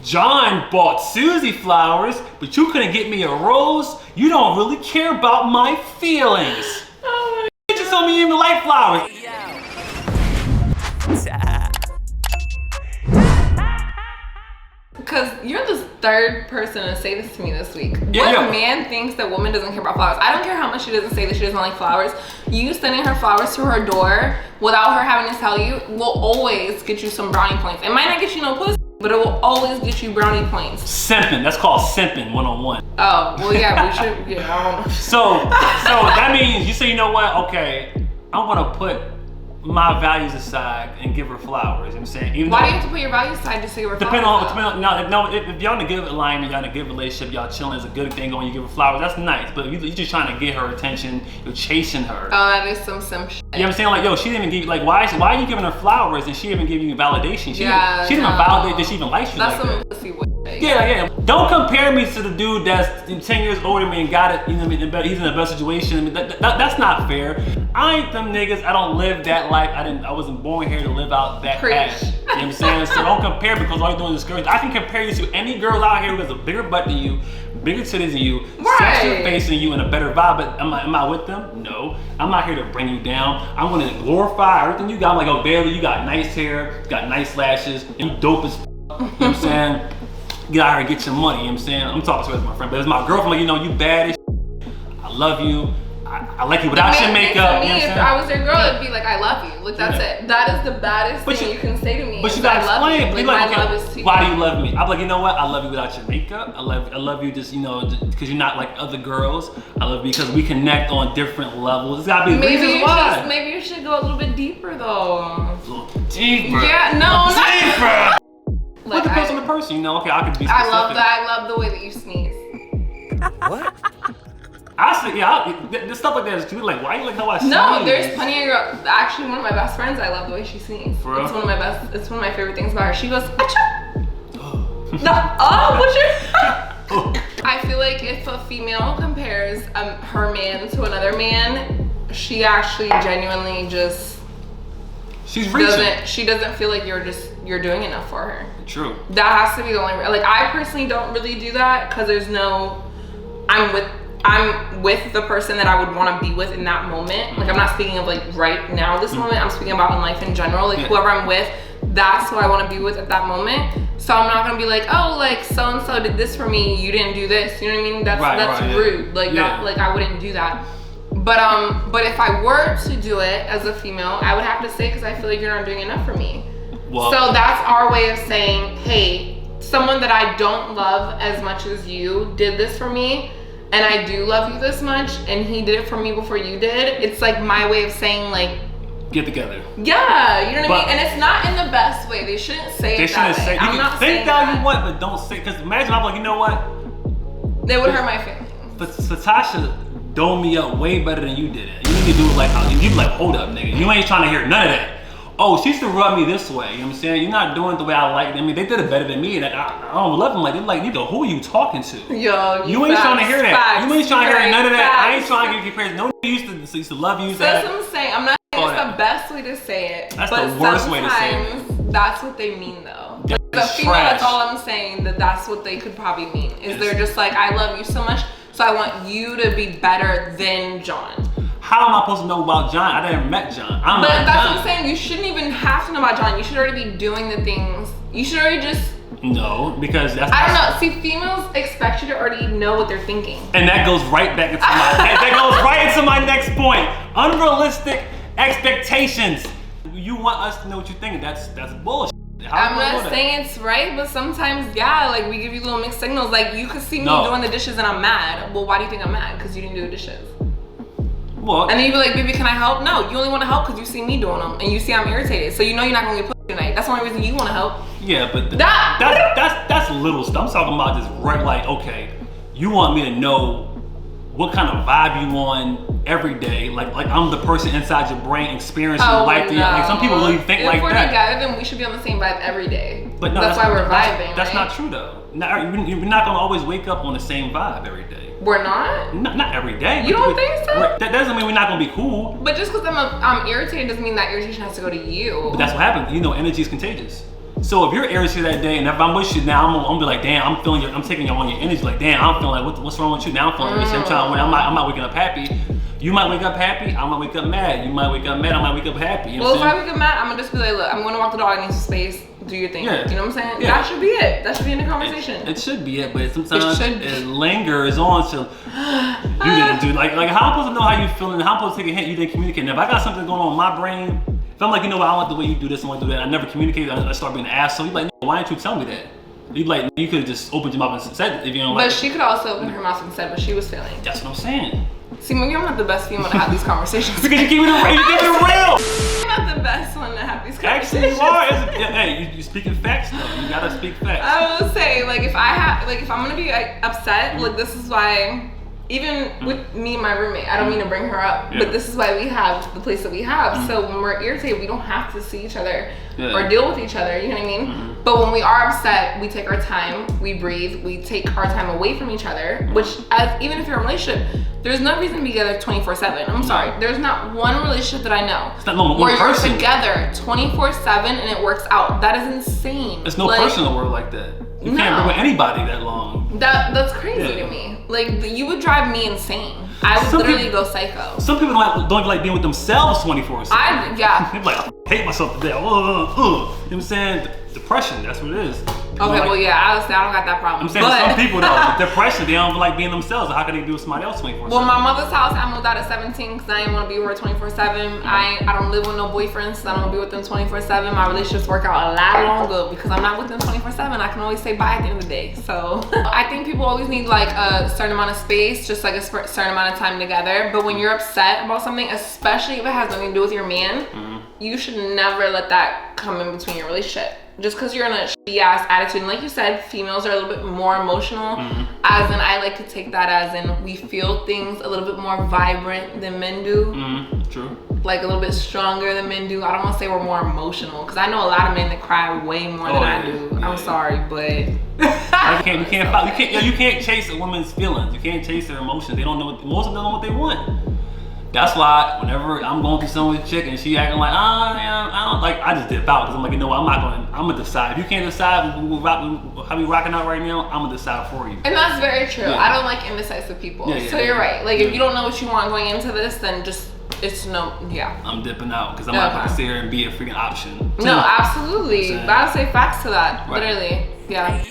John bought Susie flowers, but you couldn't get me a rose. You don't really care about my feelings. Oh You just told me you even like flowers. Because you're the third person to say this to me this week. Yeah, What man thinks that woman doesn't care about flowers? I don't care how much she doesn't say that she doesn't like flowers. You sending her flowers to her door without her having to tell you will always get you some brownie points. It might not get you no pussy, but it will always get you brownie points. Simping. That's called simping one-on-one. Oh, well, yeah, we should, yeah, I don't know. So that means you say, you know what? Okay, I'm gonna put my values aside and give her flowers. You know what I'm saying? Even Why though, do you have to put your values aside just to give her flowers? Depending on, no, if y'all in a good alignment, y'all in a good relationship, y'all chilling, it's a good thing going, you give her flowers, that's nice. But you're just trying to get her attention, you're chasing her. Oh, that is some simp shit. You know what I'm saying? Like, yo, she didn't even give you, like, why are you giving her flowers and she didn't give you validation? She didn't even validate that she even likes you. That's like some that. pussy shit. Yeah. Don't compare me to the dude that's 10 years older than me and got it, you know, he's in a better situation. I mean, that's not fair. I ain't them niggas. I don't live that life. I wasn't born here to live out that path. You know what I'm saying? So don't compare because all you're doing is discourage. I can compare you to any girl out here who has a bigger butt than you, bigger titties than you, sexier face than you, and a better vibe. But am I with them? No. I'm not here to bring you down. I'm gonna glorify everything you got. I'm like, oh, Bailey, you got nice hair, you got nice lashes, you dope as f. You know what I'm saying? Get out here and get your money, you know what I'm saying? I'm talking to her as my friend, but as my girlfriend, like, you know, you bad as shit. I love you. I like you without your makeup. Me, you know if I was your girl, it'd be like, I love you. Like, that's it. That is the baddest thing you can say to me. But you gotta explain. Like, my love is to you. Why do you love me? I'm like, you know what? I love you without your makeup. I love you just, you know, because you're not like other girls. I love you because we connect on different levels. It's gotta be reasons why. Maybe you should go a little bit deeper, though. A little deeper. Yeah, no, deeper. What depends on the person, you know? Okay, I could be specific. I love the way that you sneeze. What? I said, yeah, there's stuff like that is cute. Like, why you like how I sneeze? No, there's plenty of girls. Actually, one of my best friends, I love the way she sneezes. For real? It's one of my favorite things about her. She goes, achoo. What's your? I feel like if a female compares her man to another man, she actually genuinely just she's reaching. She doesn't feel like you're doing enough for her. True. That has to be the only, like, I personally don't really do that because there's no, I'm with the person that I would want to be with in that moment. Like, I'm not speaking of like right now this moment, I'm speaking about in life in general. Like, whoever I'm with, that's who I want to be with at that moment. So I'm not gonna be like, oh, like so and so did this for me, you didn't do this. You know what I mean? That's rude. Like that, like I wouldn't do that. But if I were to do it as a female, I would have to say, because I feel like you're not doing enough for me. Well, so that's our way of saying, hey, someone that I don't love as much as you did this for me, and I do love you this much, and he did it for me before you did. It's like my way of saying, like, get together. Yeah, you know what I mean? And it's not in the best way. They shouldn't say it that way. You can think that you want, but don't say, because imagine I'm like, you know what? They would hurt my feelings. But Tasha domed me up way better than you did it. You need to do it like, you like, hold up, nigga. You ain't trying to hear none of that. Oh, she used to rub me this way, you know what I'm saying? You're not doing it the way I like it. I mean, they did it better than me, and I don't love them like, they're like, nigga, who are you talking to? Yo, you ain't trying to hear that. You ain't trying to hear none of that. I ain't trying to give you praise. No nigga used to love you. That's what I'm saying. I'm not saying it's the best way to say it. That's the worst way to say it. That's what they mean, though. The female, that's all I'm saying, that's what they could probably mean. Is they're just like, I love you so much, so I want you to be better than John. How am I supposed to know about John? I never met John. But that's what I'm saying. You shouldn't even have to know about John. You should already be doing the things. You should already just... No, because that's... I don't know. See, females expect you to already know what they're thinking. And that goes right back into that goes right into my next point. Unrealistic expectations. You want us to know what you're thinking. That's bullshit. I'm not saying it's right, but sometimes, yeah, like we give you little mixed signals. Like you could see me doing the dishes and I'm mad. Well, why do you think I'm mad? Because you didn't do the dishes. Well, and then you'd be like, baby, can I help? No, you only want to help because you see me doing them and you see I'm irritated. So you know you're not gonna get put tonight. That's the only reason you want to help. Yeah, but that's little stuff. I'm talking about just right, like, okay, you want me to know what kind of vibe you on every day. Like I'm the person inside your brain experiencing life. No. Like some people really think like that. If we're together, then we should be on the same vibe every day. But no, that's why we're vibing. That's not true though. You're not gonna always wake up on the same vibe every day. We're not? Not every day. You don't think so? That doesn't mean we're not gonna be cool. But just because I'm irritated doesn't mean that irritation has to go to you. But that's what happens. You know, energy is contagious. So if you're Aries here that day, and if I'm with you now, I'm gonna be like, damn, I'm taking on your energy. Like, damn, I'm feeling like, what's wrong with you? Now I'm feeling like, I'm trying to win. I'm not waking up happy. You might wake up happy, I might wake up mad. You might wake up mad, I might wake up happy. You know well, if I wake up mad, I'm gonna just be like, look, I'm gonna walk the dog, I need some space, do your thing. Yeah. You know what I'm saying? Yeah. That should be it. That should be in the conversation. It should be it, but sometimes it lingers on to you didn't do like how I'm supposed to know how you feeling, how I'm supposed to take a hint, you didn't communicate. Now, if I got something going on in my brain, if I'm like, you know what, I want the way you do this, I want to do that, I never communicate, I start being an asshole, you're like, why didn't you tell me that? You'd be like, you could have just opened your mouth and said it if you don't like it. But she could also open her mouth and said what she was feeling. That's what I'm saying. See, maybe I'm not the best female to have these conversations. Because you keep it real. I'm not the best one to have these conversations. Actually, you are. Hey, you speaking facts though. You gotta speak facts. I will say, like, if I'm gonna be like, upset, like, this is why. Even with me and my roommate, I don't mean to bring her up, but this is why we have the place that we have. So when we're irritated, we don't have to see each other or deal with each other, you know what I mean? But when we are upset, we take our time, we breathe, we take our time away from each other, which, even if you're in a relationship, there's no reason to be together 24/7. I'm sorry, there's not one relationship that I know where you're together 24/7 and it works out. That is insane. There's no person in the world like that. You can't be with anybody that long. That's crazy to me. Like, you would drive me insane. I would literally go psycho. Some people don't like being with themselves 24/7. They're like, I hate myself today. You know what I'm saying? Depression, that's what it is. Okay, well, yeah, I don't got that problem. I'm saying some people though, depression, they don't like being themselves. How can they be with somebody else 24/7? Well, my mother's house, I moved out at 17 because I didn't want to be with her 24/7. I don't live with no boyfriends, so I don't want to be with them 24/7. My relationships work out a lot longer because I'm not with them 24/7. I can always say bye at the end of the day. So I think people always need like a certain amount of space, just like a certain amount of time together. But when you're upset about something, especially if it has nothing to do with your man, you should never let that come in between your relationship. Just because you're in a shitty ass attitude, and like you said, females are a little bit more emotional. As in, I like to take that as in we feel things a little bit more vibrant than men do. True. Like a little bit stronger than men do. I don't want to say we're more emotional because I know a lot of men that cry way more than I do. I'm sorry, but you can't chase a woman's feelings. You can't chase their emotions. They don't know. Most of them don't know what they want. That's why whenever I'm going through something with a chick and she acting like, I just dip out because I'm like, you know what, I'm gonna decide. If you can't decide how we rocking out right now, I'm gonna decide for you. And that's very true. I don't like indecisive people. So you're right. Like if you don't know what you want going into this, then just I'm dipping out because I'm not gonna sit here and be a freaking option. No, absolutely. But I'll say facts to that. Literally. Yeah.